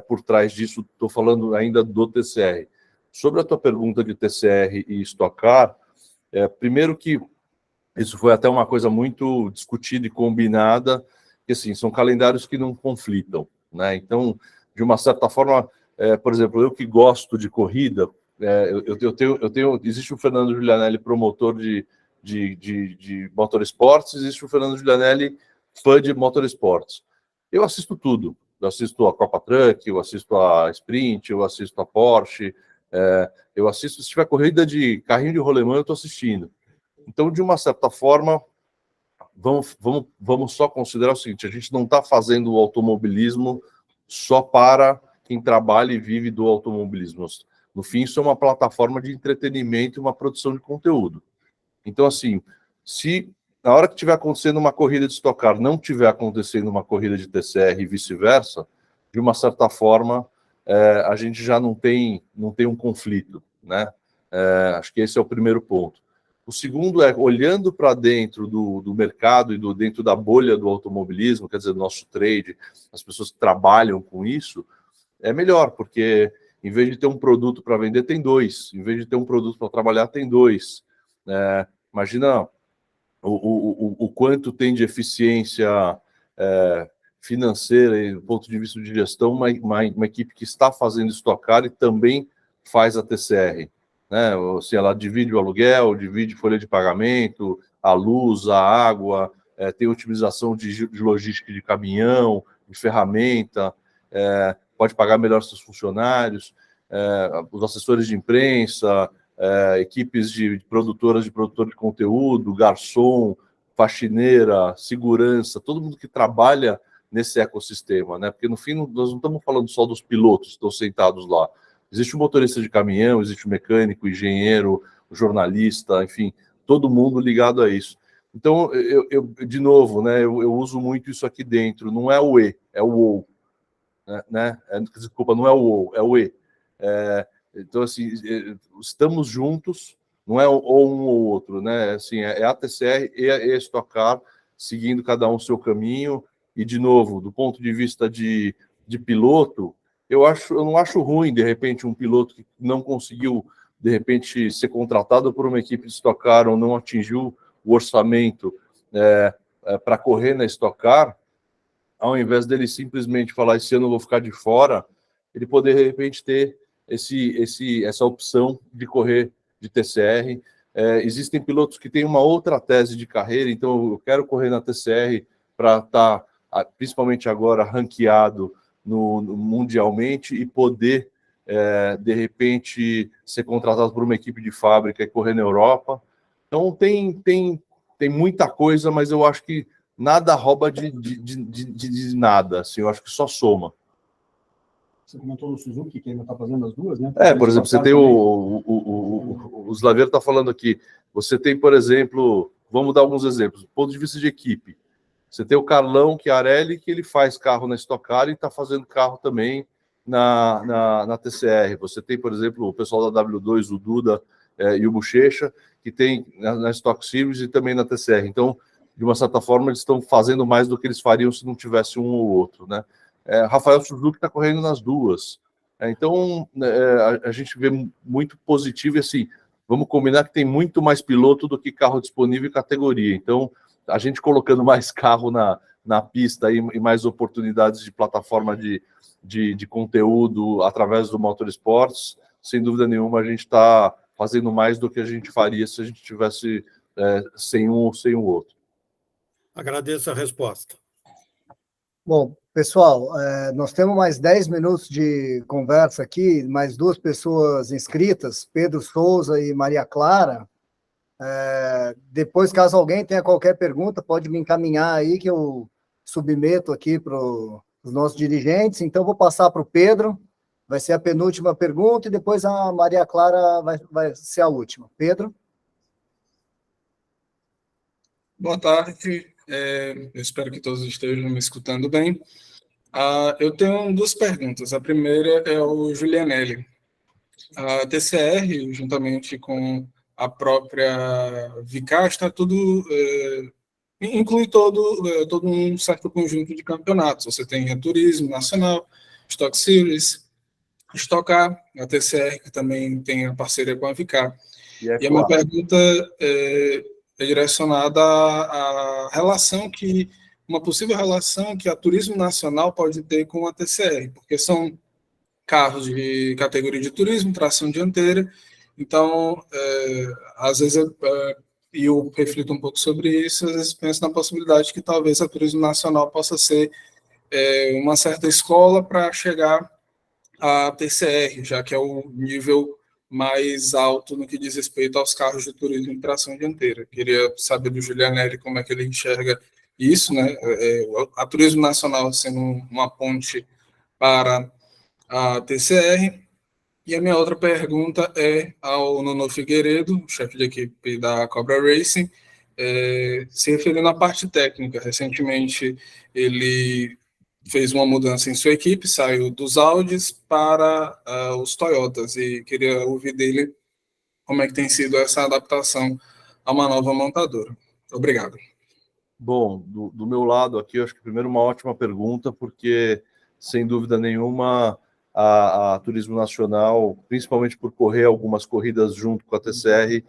por trás disso. Estou falando ainda do TCR. Sobre a tua pergunta de TCR e Stock Car, primeiro que isso foi até uma coisa muito discutida e combinada, que assim, são calendários que não conflitam, né? Então, de uma certa forma, por exemplo, eu que gosto de corrida, existe o Fernando Giulianelli, promotor de motorsports, existe o Fernando Giulianelli, fã de motorsports. Eu assisto tudo. Eu assisto a Copa Truck, eu assisto a Sprint, eu assisto a Porsche, eu assisto, se tiver corrida de carrinho de rolemã, eu estou assistindo. Então, de uma certa forma, vamos só considerar o seguinte: a gente não está fazendo o automobilismo só para quem trabalha e vive do automobilismo. No fim, isso é uma plataforma de entretenimento e uma produção de conteúdo. Então, assim, se na hora que estiver acontecendo uma corrida de Stock Car, não estiver acontecendo uma corrida de TCR e vice-versa, de uma certa forma, a gente já não tem um conflito, né? Acho que esse é o primeiro ponto. O segundo é, olhando para dentro do mercado e dentro da bolha do automobilismo, quer dizer, do nosso trade, as pessoas que trabalham com isso, é melhor, porque em vez de ter um produto para vender, tem dois. Em vez de ter um produto para trabalhar, tem dois. Imagina o quanto tem de eficiência financeira, do ponto de vista de gestão, uma equipe que está fazendo Stock Car e também faz a TCR. Né? Assim, ela divide o aluguel, divide folha de pagamento, a luz, a água, tem otimização de logística de caminhão, de ferramenta, pode pagar melhor seus funcionários, os assessores de imprensa, equipes de produtor de conteúdo, garçom, faxineira, segurança, todo mundo que trabalha nesse ecossistema, né? Porque no fim nós não estamos falando só dos pilotos que estão sentados lá. Existe o motorista de caminhão, existe o mecânico, o engenheiro, o jornalista, enfim, todo mundo ligado a isso. Então, eu de novo, né? Eu uso muito isso aqui dentro. Não é o E, é o OU. Né? Desculpa, não é o OU, é o E. Então, assim, estamos juntos, não é ou um ou outro, né? Assim, é a TCR e a Stock Car seguindo cada um seu caminho. E, de novo, do ponto de vista de piloto, eu não acho ruim, de repente, um piloto que não conseguiu, de repente, ser contratado por uma equipe de Stock Car ou não atingiu o orçamento para correr na Stock Car, ao invés dele simplesmente falar, esse ano eu vou ficar de fora, ele poder, de repente, ter essa opção de correr de TCR. Existem pilotos que têm uma outra tese de carreira, então eu quero correr na TCR para estar, principalmente agora, ranqueado mundialmente e poder, de repente, ser contratado por uma equipe de fábrica e correr na Europa. Então, tem muita coisa, mas eu acho que nada rouba de nada. Assim, eu acho que só soma. Você comentou no Suzuki, que ainda está fazendo as duas, né? Por exemplo, você tem o Slaviero está falando aqui. Você tem, por exemplo, vamos dar alguns exemplos. Do ponto de vista de equipe, você tem o Carlão Chiarelli, que ele faz carro na Stock Car e está fazendo carro também na TCR. Você tem, por exemplo, o pessoal da W2, o Duda, e o Bochecha, que tem na Stock Series e também na TCR. Então, de uma certa forma, eles estão fazendo mais do que eles fariam se não tivesse um ou outro, né? Rafael Suzuki está correndo nas duas. Então, a gente vê muito positivo e assim, vamos combinar que tem muito mais piloto do que carro disponível e categoria. Então, a gente colocando mais carro na pista e mais oportunidades de plataforma de conteúdo através do Motorsports, sem dúvida nenhuma, a gente está fazendo mais do que a gente faria se a gente tivesse sem um ou sem o outro. Agradeço a resposta. Bom, pessoal, nós temos mais 10 minutos de conversa aqui, mais 2 pessoas inscritas, Pedro Souza e Maria Clara. Depois, caso alguém tenha qualquer pergunta, pode me encaminhar aí, que eu submeto aqui para os nossos dirigentes. Então, vou passar para o Pedro, vai ser a penúltima pergunta, e depois a Maria Clara vai ser a última. Pedro? Boa tarde, eu espero que todos estejam me escutando bem. Eu tenho 2 perguntas. A primeira é o Julianelli. A TCR, juntamente com a própria Vicasta, tudo inclui todo um certo conjunto de campeonatos. Você tem a Turismo Nacional, Stock Series, Stock Car, a TCR, que também tem a parceria com a Vicar. E a minha pergunta é direcionada à relação uma possível relação que a Turismo Nacional pode ter com a TCR, porque são carros de categoria de turismo, tração dianteira. Então, às vezes, e eu reflito um pouco sobre isso, às vezes penso na possibilidade que talvez a Turismo Nacional possa ser uma certa escola para chegar à TCR, já que é o nível mais alto no que diz respeito aos carros de turismo em tração dianteira. Queria saber do Julianelli como é que ele enxerga isso, né? A Turismo Nacional sendo uma ponte para a TCR. E a minha outra pergunta é ao Nuno Figueiredo, chefe de equipe da Cobra Racing, se referindo à parte técnica. Recentemente, ele fez uma mudança em sua equipe, saiu dos Audis para os Toyotas, e queria ouvir dele como é que tem sido essa adaptação a uma nova montadora. Obrigado. Bom, do meu lado aqui, eu acho que primeiro uma ótima pergunta, porque, sem dúvida nenhuma, a Turismo Nacional, principalmente por correr algumas corridas junto com a TCR,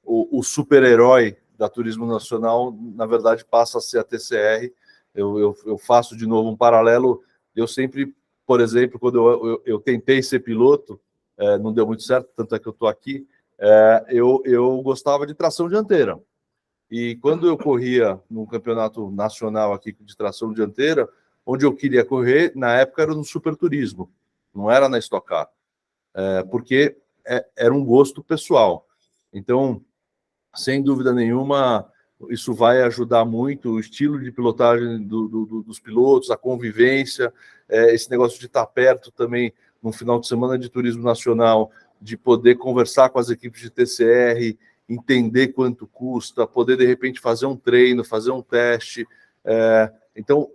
o super-herói da Turismo Nacional, na verdade, passa a ser a TCR. Eu faço de novo um paralelo. Eu sempre, por exemplo, quando eu tentei ser piloto, não deu muito certo, tanto é que eu estou aqui, eu gostava de tração dianteira. E quando eu corria num campeonato nacional aqui de tração dianteira, onde eu queria correr, na época era no Super Turismo, não era na Stock Car, porque era um gosto pessoal. Então, sem dúvida nenhuma, isso vai ajudar muito o estilo de pilotagem dos pilotos, a convivência, esse negócio de estar perto também no final de semana de turismo nacional, de poder conversar com as equipes de TCR, entender quanto custa, poder de repente fazer um treino, fazer um teste. Então,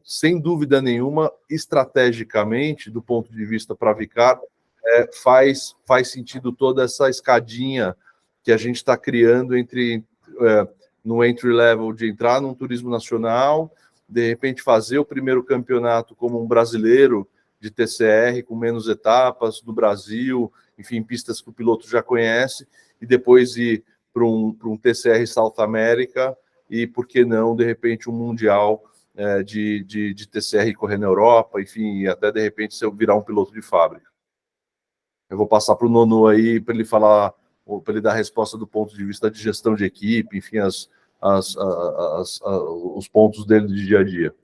sem dúvida nenhuma, estrategicamente, do ponto de vista para a Vicar, faz sentido toda essa escadinha que a gente está criando entre no entry level de entrar num turismo nacional, de repente fazer o primeiro campeonato como um brasileiro de TCR, com menos etapas do Brasil, enfim, pistas que o piloto já conhece, e depois ir para um TCR South America, e por que não, de repente, um mundial de TCR correr na Europa, enfim, e até de repente se eu virar um piloto de fábrica. Eu vou passar para o Nono aí para ele falar, para ele dar a resposta do ponto de vista de gestão de equipe, enfim, os pontos dele de dia a dia.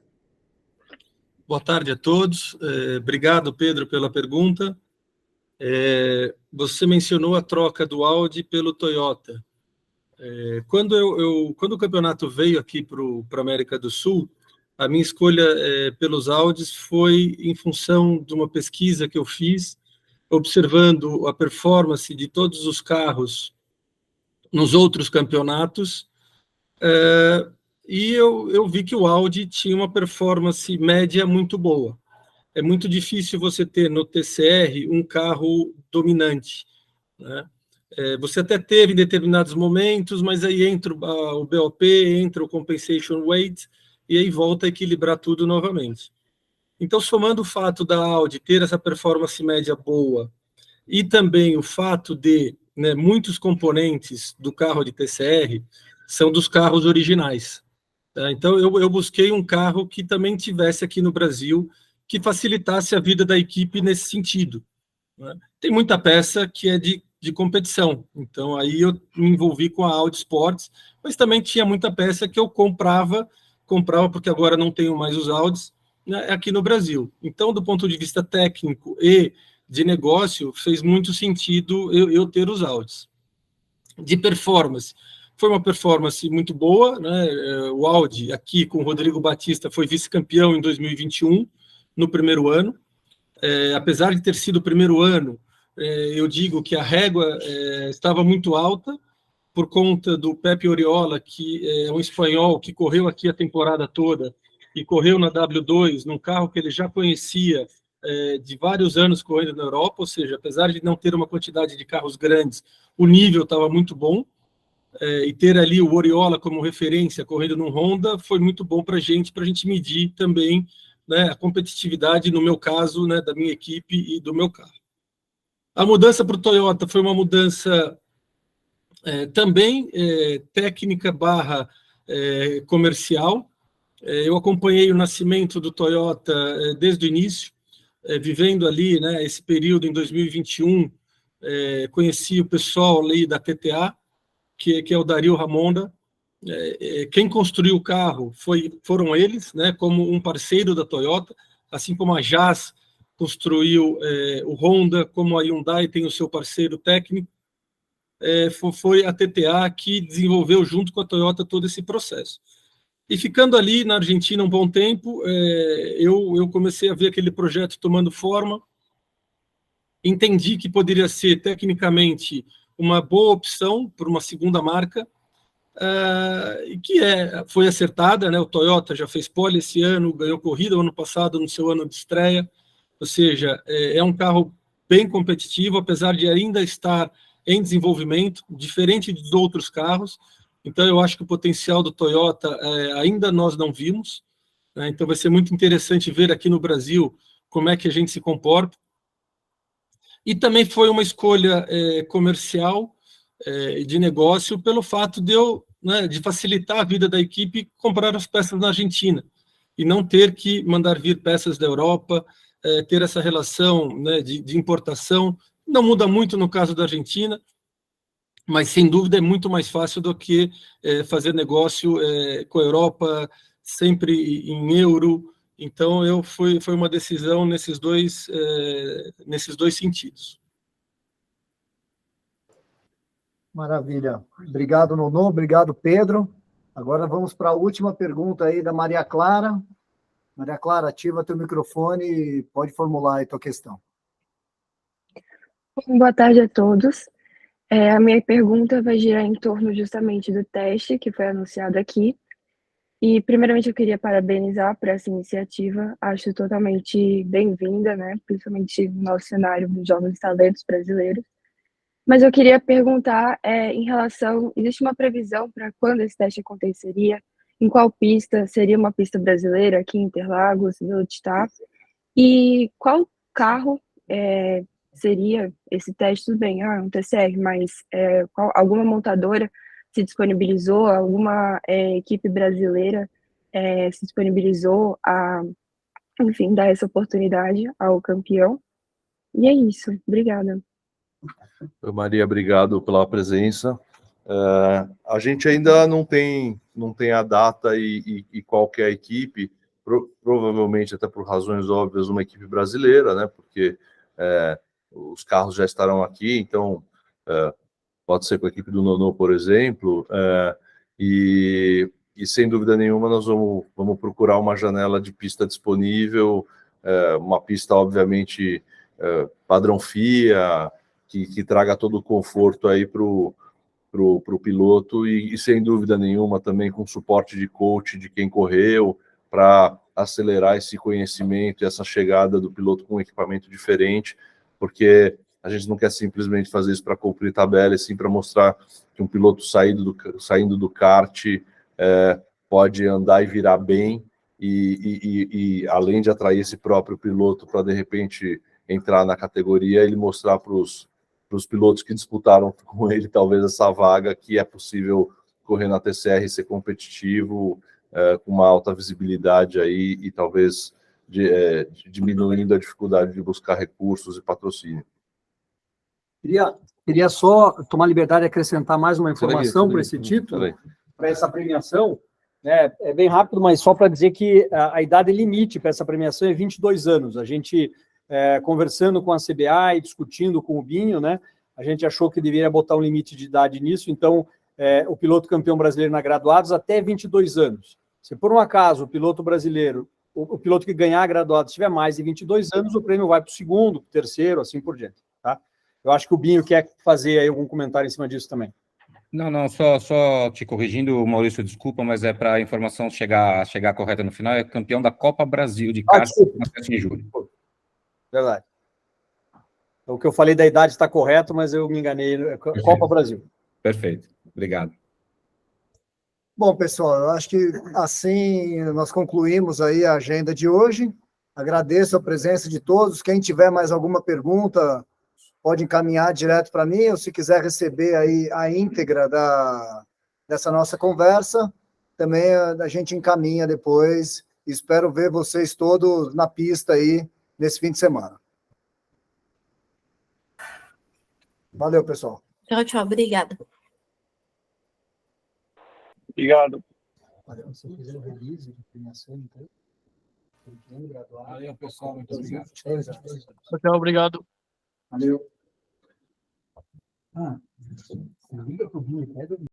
Boa tarde a todos. Obrigado, Pedro, pela pergunta. Você mencionou a troca do Audi pelo Toyota. Quando o campeonato veio aqui para a América do Sul, a minha escolha pelos Audis foi em função de uma pesquisa que eu fiz, observando a performance de todos os carros nos outros campeonatos, e eu vi que o Audi tinha uma performance média muito boa. É muito difícil você ter no TCR um carro dominante, né? Você até teve em determinados momentos, mas aí entra o BOP, entra o compensation weight, e aí volta a equilibrar tudo novamente. Então, somando o fato da Audi ter essa performance média boa, e também o fato de, né, muitos componentes do carro de TCR são dos carros originais. Tá? Então, eu busquei um carro que também tivesse aqui no Brasil, que facilitasse a vida da equipe nesse sentido. Né? Tem muita peça que é de competição, então aí eu me envolvi com a Audi Sports, mas também tinha muita peça que eu comprava porque agora não tenho mais os Audis, né, aqui no Brasil. Então, do ponto de vista técnico e de negócio, fez muito sentido eu ter os Audis. De performance, foi uma performance muito boa, né? O Audi, aqui com o Rodrigo Batista, foi vice-campeão em 2021, no primeiro ano. Apesar de ter sido o primeiro ano, eu digo que a régua estava muito alta, por conta do Pepe Oriola, que é um espanhol que correu aqui a temporada toda, e correu na W2, num carro que ele já conhecia de vários anos correndo na Europa, ou seja, apesar de não ter uma quantidade de carros grandes, o nível estava muito bom, e ter ali o Oriola como referência, correndo no Honda, foi muito bom para a gente medir também, né, a competitividade, no meu caso, né, da minha equipe e do meu carro. A mudança para o Toyota foi uma mudança também técnica / comercial. Eu acompanhei o nascimento do Toyota desde o início, vivendo ali, né, esse período em 2021, conheci o pessoal ali da TTA, que é o Dario Ramonda. Quem construiu o carro foram eles, né, como um parceiro da Toyota, assim como a JAS construiu o Honda, como a Hyundai tem o seu parceiro técnico, foi a TTA que desenvolveu junto com a Toyota todo esse processo. E ficando ali na Argentina um bom tempo, eu comecei a ver aquele projeto tomando forma, entendi que poderia ser tecnicamente uma boa opção para uma segunda marca, que foi acertada, né? O Toyota já fez pole esse ano, ganhou corrida o ano passado no seu ano de estreia, ou seja, é um carro bem competitivo, apesar de ainda estar em desenvolvimento, diferente dos outros carros. Então, eu acho que o potencial do Toyota ainda nós não vimos, né? Então vai ser muito interessante ver aqui no Brasil como é que a gente se comporta. E também foi uma escolha comercial, de negócio, pelo fato de facilitar a vida da equipe comprar as peças na Argentina e não ter que mandar vir peças da Europa, ter essa relação, né, de importação. Não muda muito no caso da Argentina, mas sem dúvida é muito mais fácil do que fazer negócio com a Europa, sempre em euro. Então, foi uma decisão nesses dois sentidos. Maravilha. Obrigado, Nonô. Obrigado, Pedro. Agora vamos para a última pergunta aí da Maria Clara. Maria Clara, ativa teu microfone e pode formular aí tua questão. Boa tarde a todos. A minha pergunta vai girar em torno justamente do teste que foi anunciado aqui. E, primeiramente, eu queria parabenizar por essa iniciativa. Acho totalmente bem-vinda, né? Principalmente no nosso cenário dos jovens talentos brasileiros. Mas eu queria perguntar em relação... Existe uma previsão para quando esse teste aconteceria? Em qual pista? Seria uma pista brasileira aqui em Interlagos, Vila de Tá? E qual carro seria esse teste? Tudo bem, um TCR, mas alguma montadora se disponibilizou, alguma equipe brasileira se disponibilizou a, enfim, dar essa oportunidade ao campeão? E é isso. Obrigada. Maria, obrigado pela presença. A gente ainda não tem a data e qual que é a equipe, provavelmente até por razões óbvias, uma equipe brasileira, né? Porque os carros já estarão aqui, então pode ser com a equipe do Nonô, por exemplo, e sem dúvida nenhuma nós vamos procurar uma janela de pista disponível, uma pista obviamente padrão FIA, que traga todo o conforto aí para o piloto e sem dúvida nenhuma também com suporte de coach de quem correu para acelerar esse conhecimento e essa chegada do piloto com um equipamento diferente, porque a gente não quer simplesmente fazer isso para cumprir tabela, e sim para mostrar que um piloto saindo do kart pode andar e virar bem, e além de atrair esse próprio piloto para, de repente, entrar na categoria, ele mostrar para os pilotos que disputaram com ele, talvez, essa vaga, que é possível correr na TCR e ser competitivo, com uma alta visibilidade aí, e talvez diminuindo a dificuldade de buscar recursos e patrocínio. Queria só tomar liberdade de acrescentar mais uma informação para esse título, para essa premiação. Né? É bem rápido, mas só para dizer que a idade limite para essa premiação é 22 anos. A gente, conversando com a CBA e discutindo com o Binho, né, a gente achou que deveria botar um limite de idade nisso, então o piloto campeão brasileiro na graduados até 22 anos. Se por um acaso o piloto brasileiro, o piloto que ganhar graduados tiver mais de 22 anos, o prêmio vai para o segundo, para o terceiro, assim por diante. Tá? Eu acho que o Binho quer fazer aí algum comentário em cima disso também. Não, só te corrigindo, Maurício, desculpa, mas é para a informação chegar correta no final, é campeão da Copa Brasil de kart em julho. Verdade. O que eu falei da idade está correto, mas eu me enganei. Copa Brasil. Perfeito. Obrigado. Bom, pessoal, eu acho que assim nós concluímos aí a agenda de hoje. Agradeço a presença de todos. Quem tiver mais alguma pergunta, pode encaminhar direto para mim, ou se quiser receber aí a íntegra dessa nossa conversa, também a gente encaminha depois. Espero ver vocês todos na pista aí nesse fim de semana. Valeu, pessoal. Tchau, obrigada. Obrigado. Se eu fizer um release de premiação, então. Valeu, pessoal. Muito obrigado. Tchau, obrigado. Valeu. Liga pro Binho,